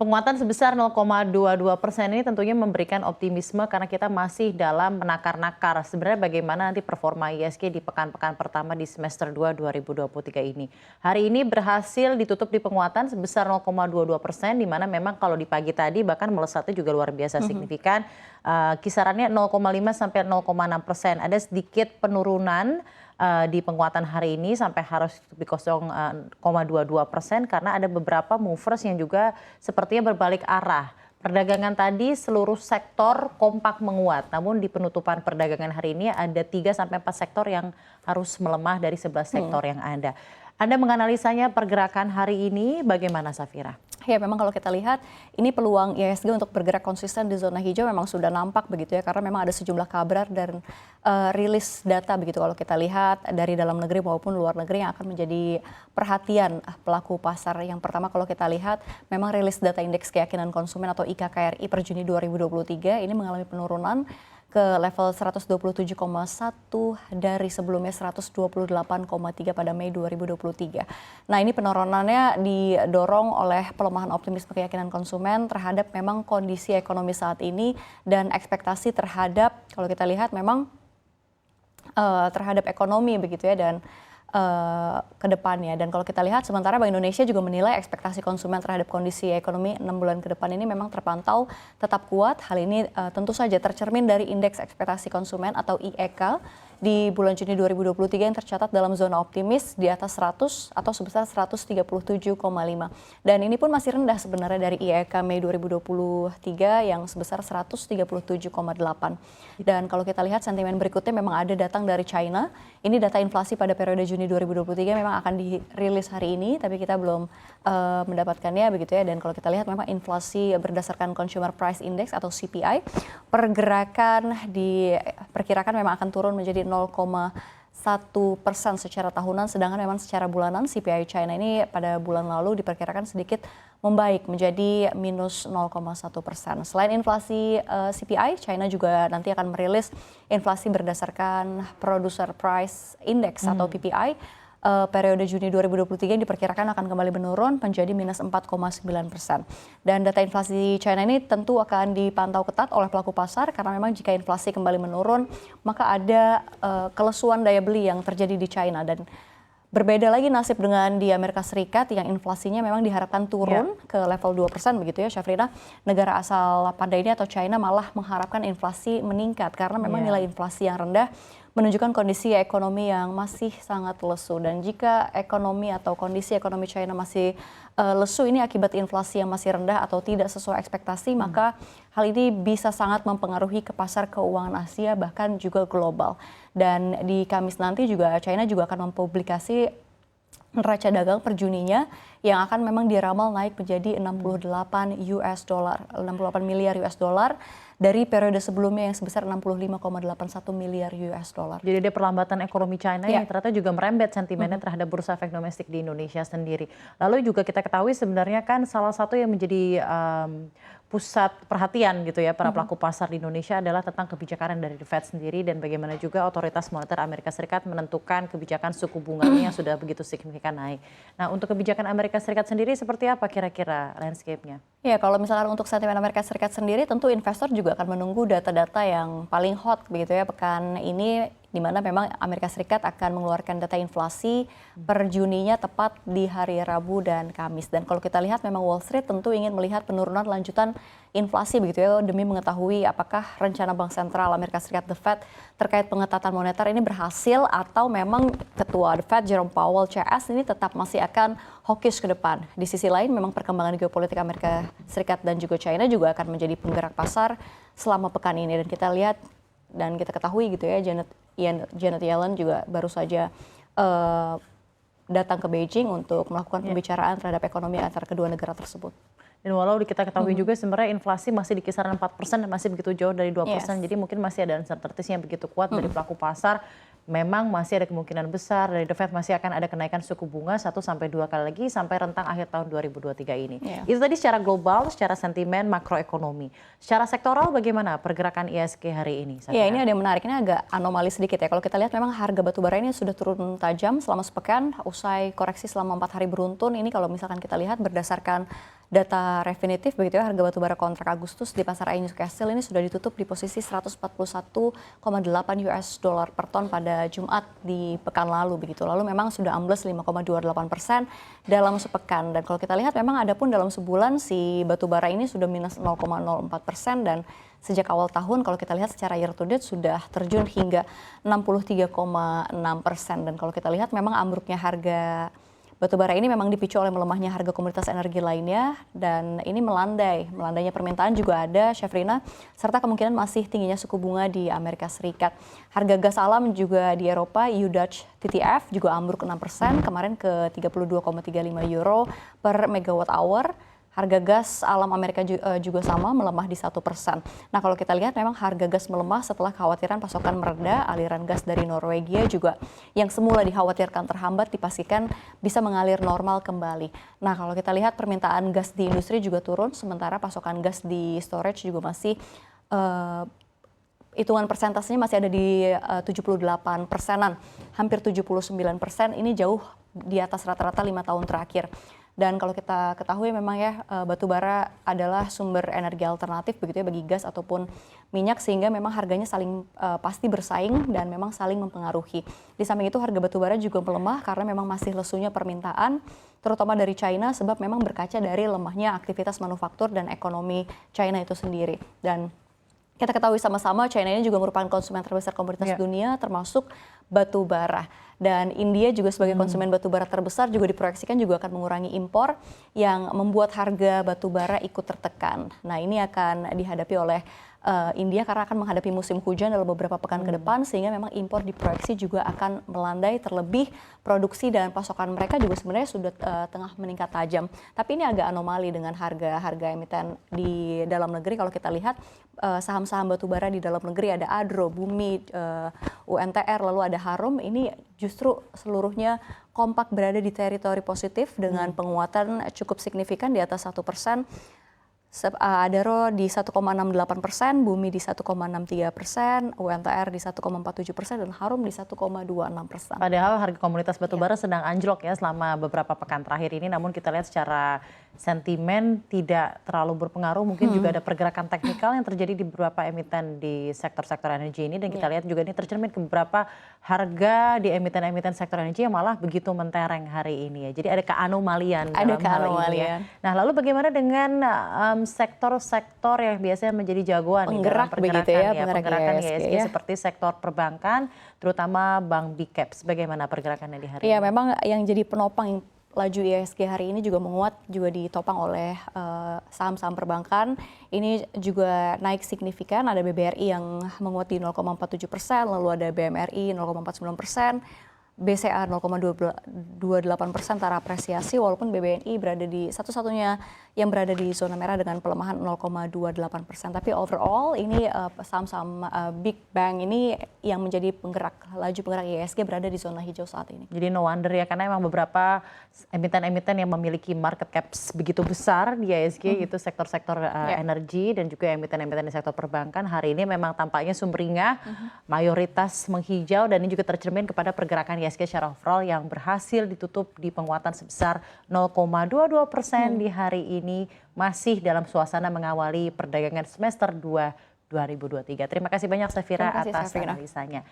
Penguatan sebesar 0,22% ini tentunya memberikan optimisme karena kita masih dalam menakar-nakar sebenarnya bagaimana nanti performa ISG di pekan-pekan pertama di semester 2 2023 ini. Hari ini berhasil ditutup di penguatan sebesar 0,22%, di mana memang kalau di pagi tadi bahkan melesatnya juga luar biasa signifikan. Kisarannya 0,5 sampai 0,6%. Ada sedikit penurunan di penguatan hari ini sampai harus di 0,22% karena ada beberapa movers yang juga sepertinya berbalik arah. Perdagangan tadi seluruh sektor kompak menguat, namun di penutupan perdagangan hari ini ada 3 sampai 4 sektor yang harus melemah dari 11 sektor yang ada. Anda menganalisanya pergerakan hari ini bagaimana, Safira? Ya, memang kalau kita lihat ini peluang IHSG untuk bergerak konsisten di zona hijau memang sudah nampak begitu ya, karena memang ada sejumlah kabar dan rilis data begitu kalau kita lihat dari dalam negeri maupun luar negeri yang akan menjadi perhatian pelaku pasar. Yang pertama kalau kita lihat memang rilis data indeks keyakinan konsumen atau IKKRI per Juni 2023 ini mengalami penurunan ke level 127,1 dari sebelumnya 128,3 pada Mei 2023. Nah, ini penurunannya didorong oleh pelemahan optimisme keyakinan konsumen terhadap memang kondisi ekonomi saat ini dan ekspektasi terhadap kalau kita lihat memang terhadap ekonomi begitu ya dan ke depannya. Dan kalau kita lihat sementara Bank Indonesia juga menilai ekspektasi konsumen terhadap kondisi ekonomi 6 bulan ke depan ini memang terpantau tetap kuat. Hal ini tentu saja tercermin dari indeks ekspektasi konsumen atau IEK di bulan Juni 2023 yang tercatat dalam zona optimis di atas 100 atau sebesar 137,5. Dan ini pun masih rendah sebenarnya dari IEK Mei 2023 yang sebesar 137,8. Dan kalau kita lihat sentimen berikutnya memang ada datang dari China. Ini data inflasi pada periode Juni 2023 memang akan dirilis hari ini, tapi kita belum mendapatkannya begitu ya. Dan kalau kita lihat memang inflasi berdasarkan Consumer Price Index atau CPI, pergerakan diperkirakan memang akan turun menjadi 0,1% secara tahunan, sedangkan memang secara bulanan CPI China ini pada bulan lalu diperkirakan sedikit membaik menjadi minus 0,1%. Selain inflasi CPI, China juga nanti akan merilis inflasi berdasarkan Producer Price Index atau PPI. Periode Juni 2023 diperkirakan akan kembali menurun menjadi minus 4,9%. Dan data inflasi China ini tentu akan dipantau ketat oleh pelaku pasar karena memang jika inflasi kembali menurun maka ada kelesuan daya beli yang terjadi di China. Dan berbeda lagi nasib dengan di Amerika Serikat yang inflasinya memang diharapkan turun ke level 2% begitu ya, Syafrina. Negara asal pandai ini atau China malah mengharapkan inflasi meningkat karena memang nilai inflasi yang rendah menunjukkan kondisi ekonomi yang masih sangat lesu. Dan jika ekonomi atau kondisi ekonomi China masih lesu ini akibat inflasi yang masih rendah atau tidak sesuai ekspektasi, maka hal ini bisa sangat mempengaruhi ke pasar keuangan Asia bahkan juga global. Dan di Kamis nanti juga China juga akan mempublikasi neraca dagang per Juninya yang akan memang diramal naik menjadi 68 miliar US dollar dari periode sebelumnya yang sebesar 65,81 miliar US dollar. Jadi ada perlambatan ekonomi China yang ternyata juga merembet sentimennya terhadap bursa efek domestik di Indonesia sendiri. Lalu juga kita ketahui sebenarnya kan salah satu yang menjadi pusat perhatian gitu ya para pelaku pasar di Indonesia adalah tentang kebijakan dari The Fed sendiri dan bagaimana juga otoritas moneter Amerika Serikat menentukan kebijakan suku bunganya yang sudah begitu signifikan naik. Nah, untuk kebijakan Amerika Serikat sendiri seperti apa kira-kira landscape-nya? Ya, kalau misalkan untuk sentimen Amerika Serikat sendiri tentu investor juga akan menunggu data-data yang paling hot begitu ya pekan ini, di mana memang Amerika Serikat akan mengeluarkan data inflasi per Juninya tepat di hari Rabu dan Kamis. Dan kalau kita lihat memang Wall Street tentu ingin melihat penurunan lanjutan inflasi begitu ya demi mengetahui apakah rencana Bank Sentral Amerika Serikat The Fed terkait pengetatan moneter ini berhasil atau memang Ketua The Fed Jerome Powell CS ini tetap masih akan hawkish ke depan. Di sisi lain memang perkembangan geopolitik Amerika Serikat dan juga China juga akan menjadi penggerak pasar selama pekan ini. Dan kita lihat dan kita ketahui gitu ya Janet Yellen juga baru saja datang ke Beijing untuk melakukan pembicaraan terhadap ekonomi antara kedua negara tersebut. Dan walau kita ketahui juga sebenarnya inflasi masih di kisaran 4% dan masih begitu jauh dari 2%. Jadi mungkin masih ada uncertainty yang begitu kuat dari pelaku pasar. Memang masih ada kemungkinan besar dari The Fed masih akan ada kenaikan suku bunga 1 sampai 2 kali lagi sampai rentang akhir tahun 2023 ini. Itu tadi secara global, secara sentimen makroekonomi. Secara sektoral bagaimana pergerakan ISG hari ini? Ya, ini ada yang menarik, ini agak anomali sedikit ya. Kalau kita lihat memang harga batubara ini sudah turun tajam selama sepekan usai koreksi selama 4 hari beruntun. Ini kalau misalkan kita lihat berdasarkan data definitif begitu ya, harga batubara kontrak Agustus di pasar Newcastle ini sudah ditutup di posisi 141,8 US dollar per ton pada Jumat di pekan lalu begitu. Lalu memang sudah ambles 5,28% dalam sepekan. Dan kalau kita lihat memang ada pun dalam sebulan si batubara ini sudah minus 0,04%, dan sejak awal tahun kalau kita lihat secara year to date sudah terjun hingga 63,6%. Dan kalau kita lihat memang ambruknya harga batubara ini memang dipicu oleh melemahnya harga komoditas energi lainnya, dan ini melandainya permintaan juga ada, Syafrina, serta kemungkinan masih tingginya suku bunga di Amerika Serikat. Harga gas alam juga di Eropa, EU Dutch TTF juga ambruk 6% kemarin ke 32,35 euro per megawatt hour. Harga gas alam Amerika juga sama, melemah di 1%. Nah kalau kita lihat memang harga gas melemah setelah kekhawatiran pasokan mereda, aliran gas dari Norwegia juga yang semula dikhawatirkan terhambat dipastikan bisa mengalir normal kembali. Nah kalau kita lihat permintaan gas di industri juga turun, sementara pasokan gas di storage juga masih hitungan persentasenya masih ada di 78%-an, hampir 79%, ini jauh di atas rata-rata 5 tahun terakhir. Dan kalau kita ketahui memang ya batu bara adalah sumber energi alternatif begitu ya bagi gas ataupun minyak, sehingga memang harganya saling pasti bersaing dan memang saling mempengaruhi. Di samping itu harga batu bara juga melemah karena memang masih lesunya permintaan terutama dari China, sebab memang berkaca dari lemahnya aktivitas manufaktur dan ekonomi China itu sendiri. Dan kita ketahui sama-sama China ini juga merupakan konsumen terbesar komoditas dunia termasuk batu bara. Dan India juga sebagai konsumen batu bara terbesar juga diproyeksikan juga akan mengurangi impor yang membuat harga batu bara ikut tertekan. Nah ini akan dihadapi oleh India karena akan menghadapi musim hujan dalam beberapa pekan ke depan, sehingga memang impor diproyeksi juga akan melandai, terlebih produksi dan pasokan mereka juga sebenarnya sudah tengah meningkat tajam. Tapi ini agak anomali dengan harga emiten di dalam negeri. Kalau kita lihat saham-saham batu bara di dalam negeri ada Adro, Bumi, UNTR, lalu ada Harum, ini justru seluruhnya kompak berada di teritori positif dengan penguatan cukup signifikan di atas 1%. Adaro di 1,68%, Bumi di 1,63%, UNTR di 1,47%, dan Harum di 1,26%. Padahal harga komoditas batubara sedang anjlok ya selama beberapa pekan terakhir ini, namun kita lihat secara sentimen tidak terlalu berpengaruh. Mungkin juga ada pergerakan teknikal yang terjadi di beberapa emiten di sektor-sektor energi ini, dan kita lihat juga ini tercermin ke beberapa harga di emiten-emiten sektor energi yang malah begitu mentereng hari ini ya. Jadi ada keanomalian dalam hal ini ya. Nah lalu bagaimana dengan sektor-sektor yang biasanya menjadi jagoan dalam pergerakan IHSG seperti sektor perbankan, terutama Bank Big Caps. Bagaimana pergerakannya di hari ini? Iya, memang yang jadi penopang laju IHSG hari ini juga menguat, juga ditopang oleh saham-saham perbankan. Ini juga naik signifikan, ada BBRI yang menguat di 0,47%, lalu ada BMRI 0,49%, BCA 0,28% terapresiasi, walaupun BBNI berada di satu-satunya yang berada di zona merah dengan pelemahan 0,28%. Tapi overall ini saham-saham big bank ini yang menjadi laju penggerak IHSG berada di zona hijau saat ini. Jadi no wonder ya, karena memang beberapa emiten-emiten yang memiliki market caps begitu besar di IHSG itu sektor-sektor energi dan juga emiten-emiten di sektor perbankan hari ini memang tampaknya sumringah, mayoritas menghijau, dan ini juga tercermin kepada pergerakan IHSG secara overall yang berhasil ditutup di penguatan sebesar 0,22% di hari ini, masih dalam suasana mengawali perdagangan semester 2 2023. Terima kasih banyak Safira atas analisanya.